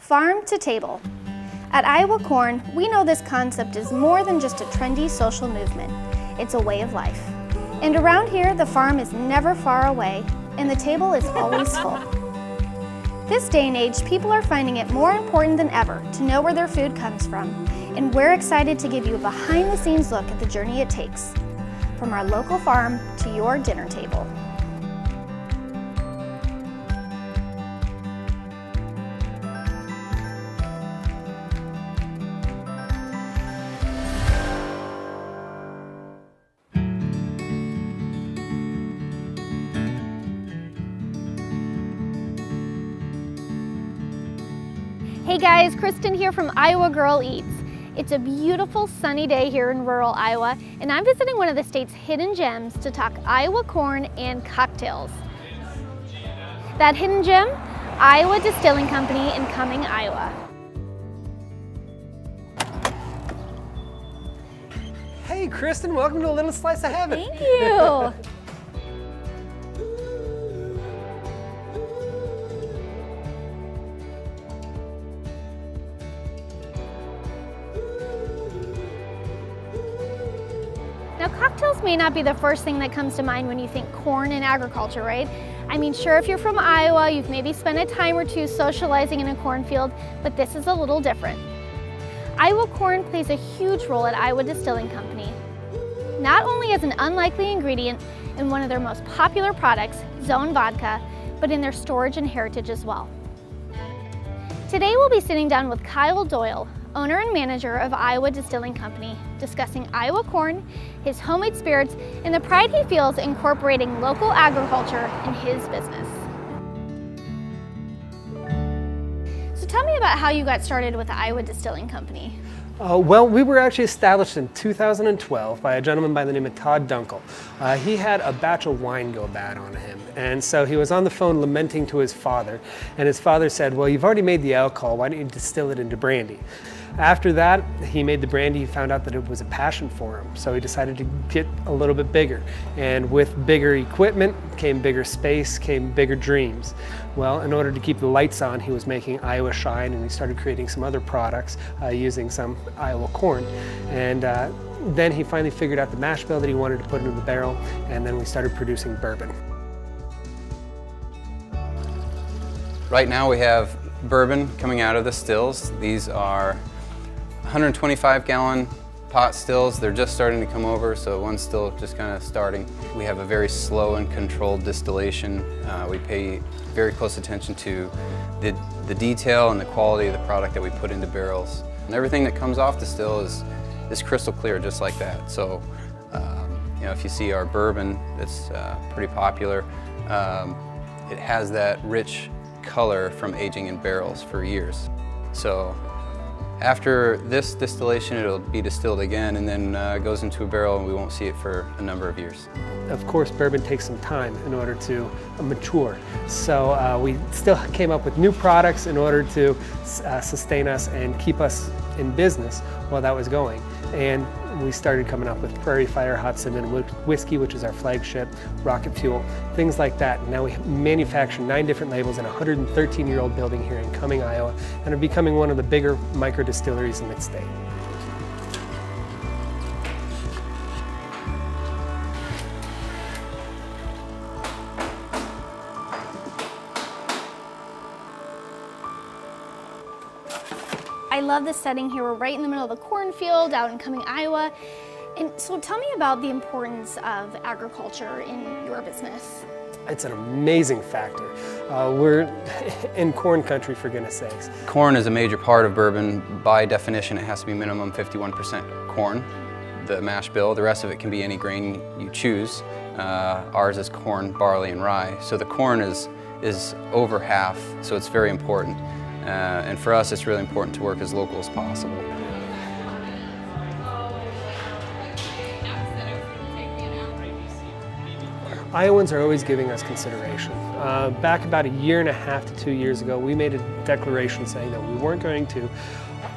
Farm to table. At Iowa Corn, we know this concept is more than just a trendy social movement. It's a way of life. And around here, the farm is never far away, and the table is always full. This day and age, people are finding it more important than ever to know where their food comes from, and we're excited to give you a behind-the-scenes look at the journey it takes, from our local farm to your dinner table. Hey guys, Kristin here from Iowa Girl Eats. It's a beautiful sunny day here in rural Iowa, and I'm visiting one of the state's hidden gems to talk Iowa corn and cocktails. That hidden gem? Iowa Distilling Company in Cumming, Iowa. Hey Kristin, welcome to A Little Slice of Heaven. Thank you. Now, cocktails may not be the first thing that comes to mind when you think corn and agriculture, right? I mean, sure, if you're from Iowa, you've maybe spent a time or two socializing in a cornfield, but this is a little different. Iowa corn plays a huge role at Iowa Distilling Company, not only as an unlikely ingredient in one of their most popular products, Zone Vodka, but in their storage and heritage as well. Today, we'll be sitting down with Kyle Doyle, owner and manager of Iowa Distilling Company, discussing Iowa corn, his homemade spirits, and the pride he feels incorporating local agriculture in his business. So tell me about how you got started with the Iowa Distilling Company. Well, we were actually established in 2012 by a gentleman by the name of Todd Dunkel. He had a batch of wine go bad on him, and so he was on the phone lamenting to his father, and his father said, well, you've already made the alcohol, why don't you distill it into brandy? After that, he made the brandy. He found out that it was a passion for him, so he decided to get a little bit bigger. And with bigger equipment came bigger space, came bigger dreams. Well, in order to keep the lights on, he was making Iowa Shine, and he started creating some other products using some Iowa corn. And then he finally figured out the mash bill that he wanted to put into the barrel, and then we started producing bourbon. Right now we have bourbon coming out of the stills. These are 125-gallon pot stills. They're just starting to come over, so one's still just kind of starting. We have a very slow and controlled distillation. We pay very close attention to the detail and the quality of the product that we put into barrels. And everything that comes off the still is crystal clear, just like that. So, you know, if you see our bourbon that's pretty popular, it has that rich color from aging in barrels for years. So after this distillation, it'll be distilled again and then goes into a barrel, and we won't see it for a number of years. Of course, bourbon takes some time in order to mature. So we still came up with new products in order to sustain us and keep us in business while that was going. And we started coming up with Prairie Fire Hot Cinnamon Whiskey, which is our flagship, Rocket Fuel, things like that. And now we manufacture 9 different labels in a 113-year-old building here in Cumming, Iowa, and are becoming one of the bigger micro distilleries in the state. I love this setting here. We're right in the middle of the cornfield out in Cumming, Iowa. And so tell me about the importance of agriculture in your business. It's an amazing factor. We're in corn country, for goodness sakes. Corn is a major part of bourbon. By definition, it has to be minimum 51% corn, the mash bill. The rest of it can be any grain you choose. Ours is corn, barley, and rye. So the corn is over half, so it's very important. And for us, it's really important to work as local as possible. Iowans are always giving us consideration. Back about a year and a half to 2 years ago, we made a declaration saying that we weren't going to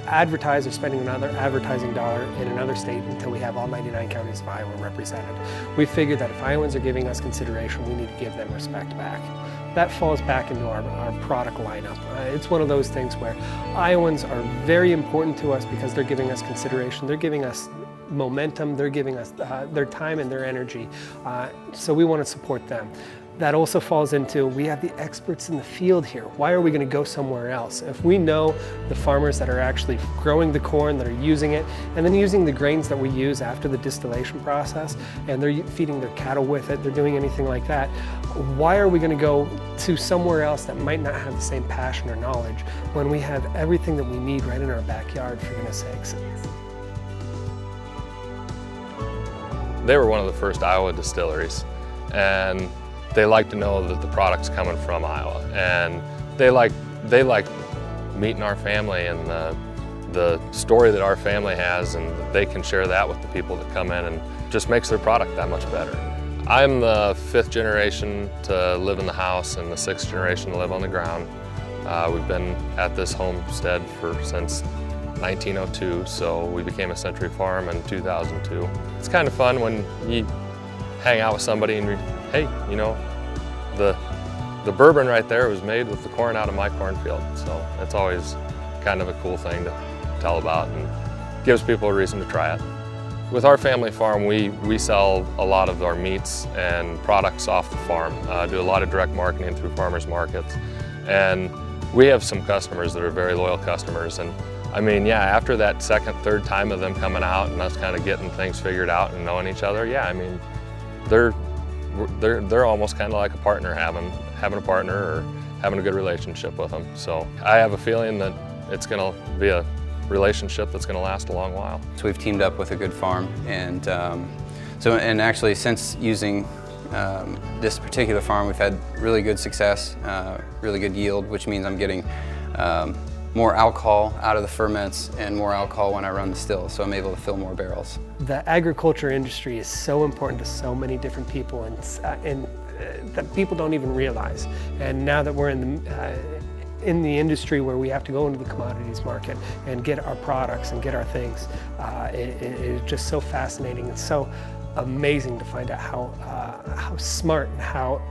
advertise or spending another advertising dollar in another state until we have all 99 counties of Iowa represented. We figured that if Iowans are giving us consideration, we need to give them respect back. that falls back into our product lineup. It's one of those things where Iowans are very important to us because they're giving us consideration, they're giving us momentum, they're giving us their time and their energy, so we want to support them. That also falls into, we have the experts in the field here. Why are we going to go somewhere else? If we know the farmers that are actually growing the corn, that are using it, and then using the grains that we use after the distillation process, and they're feeding their cattle with it, they're doing anything like that, why are we going to go to somewhere else that might not have the same passion or knowledge when we have everything that we need right in our backyard, for goodness sakes? They were one of the first Iowa distilleries, and they like to know that the product's coming from Iowa, and they like meeting our family and the story that our family has, and they can share that with the people that come in, and just makes their product that much better. I'm the 5th generation to live in the house and the 6th generation to live on the ground. We've been at this homestead since 1902, so we became a Century Farm in 2002. It's kind of fun when you hang out with somebody and hey, you know, the bourbon right there was made with the corn out of my cornfield, so it's always kind of a cool thing to tell about and gives people a reason to try it. With our family farm, we sell a lot of our meats and products off the farm, do a lot of direct marketing through farmers markets, and we have some customers that are very loyal customers. And I mean, yeah, after that 2nd, 3rd time of them coming out and us kind of getting things figured out and knowing each other, yeah, I mean, they're almost kind of like a partner, having a partner or having a good relationship with them. So I have a feeling that it's going to be a relationship that's going to last a long while. So we've teamed up with a good farm, and and actually since using this particular farm, we've had really good success, really good yield, which means I'm getting more alcohol out of the ferments and more alcohol when I run the still, so I'm able to fill more barrels. The agriculture industry is so important to so many different people, and that people don't even realize. And now that we're in the industry where we have to go into the commodities market and get our products and get our things, it is just so fascinating. It's so amazing to find out how smart and how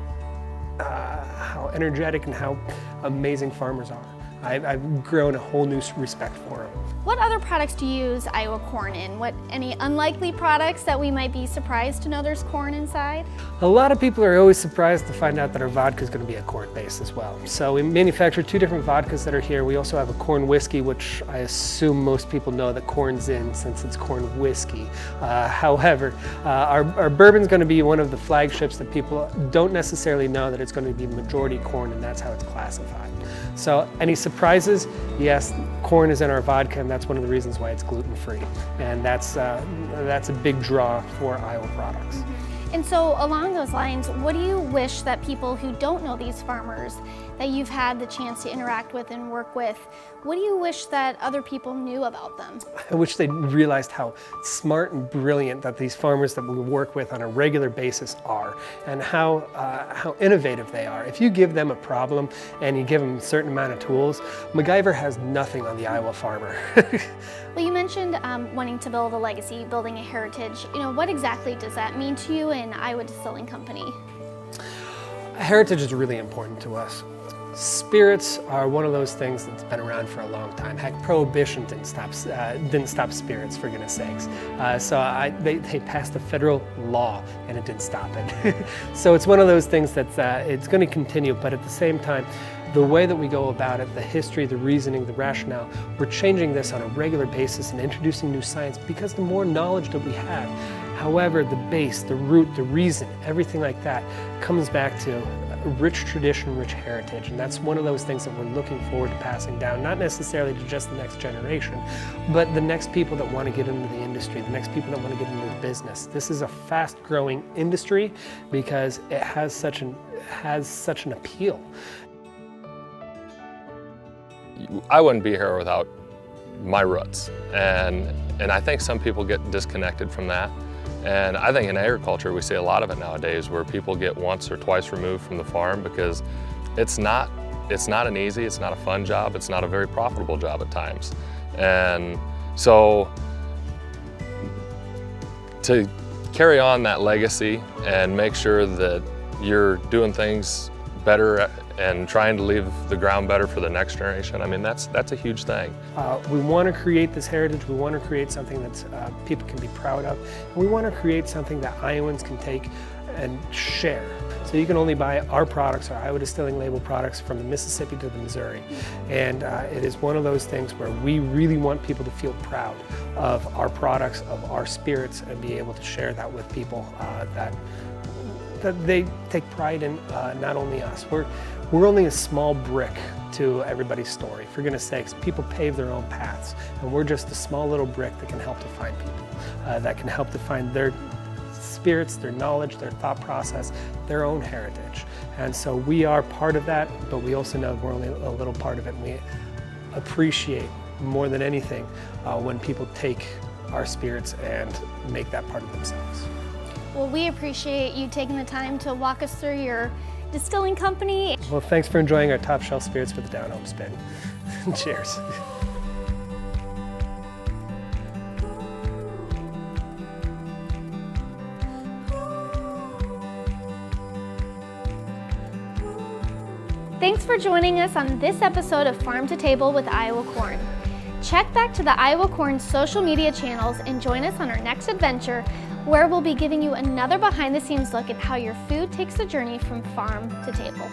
energetic and how amazing farmers are. I've grown a whole new respect for them. What other products do you use Iowa corn in? Any unlikely products that we might be surprised to know there's corn inside? A lot of people are always surprised to find out that our vodka is going to be a corn base as well. So we manufacture 2 different vodkas that are here. We also have a corn whiskey, which I assume most people know that corn's in since it's corn whiskey. However, our bourbon's going to be one of the flagships that people don't necessarily know that it's going to be majority corn, and that's how it's classified. So any surprises? Yes, corn is in our vodka, and that's one of the reasons why it's gluten-free. And that's a big draw for Iowa products. And so along those lines, what do you wish that people who don't know these farmers that you've had the chance to interact with and work with, what do you wish that other people knew about them? I wish they realized how smart and brilliant that these farmers that we work with on a regular basis are, and how innovative they are. If you give them a problem and you give them a certain amount of tools, MacGyver has nothing on the Iowa farmer. Well, you mentioned wanting to build a legacy, building a heritage. You know, what exactly does that mean to you in Iowa Distilling Company? Heritage is really important to us. Spirits are one of those things that's been around for a long time. Heck, Prohibition didn't stop spirits, for goodness sakes. They passed a federal law and it didn't stop it. So it's one of those things that's it's going to continue, but at the same time, the way that we go about it, the history, the reasoning, the rationale, we're changing this on a regular basis and introducing new science because the more knowledge that we have. However, the base, the root, the reason, everything like that comes back to rich tradition, rich heritage, and that's one of those things that we're looking forward to passing down, not necessarily to just the next generation, but the next people that want to get into the industry, the next people that want to get into the business. This is a fast-growing industry because it has such an appeal. I wouldn't be here without my roots, and I think some people get disconnected from that. And I think in agriculture we see a lot of it nowadays, where people get once or twice removed from the farm because it's not an easy, it's not a fun job, it's not a very profitable job at times. And so to carry on that legacy and make sure that you're doing things better and trying to leave the ground better for the next generation, I mean, that's a huge thing. We want to create this heritage. We want to create something that people can be proud of. And we want to create something that Iowans can take and share. So you can only buy our products, our Iowa Distilling label products, from the Mississippi to the Missouri. And it is one of those things where we really want people to feel proud of our products, of our spirits, and be able to share that with people that they take pride in, not only us. We're only a small brick to everybody's story. For goodness sakes, people pave their own paths, and we're just a small little brick that can help to find people, that can help to find their spirits, their knowledge, their thought process, their own heritage. And so we are part of that, but we also know we're only a little part of it, and we appreciate more than anything when people take our spirits and make that part of themselves. Well, we appreciate you taking the time to walk us through your distilling company. Well, thanks for enjoying our top shelf spirits for the Down Home Spin. Cheers. Thanks for joining us on this episode of Farm to Table with Iowa Corn. Check back to the Iowa Corn social media channels and join us on our next adventure, where we'll be giving you another behind-the-scenes look at how your food takes the journey from farm to table.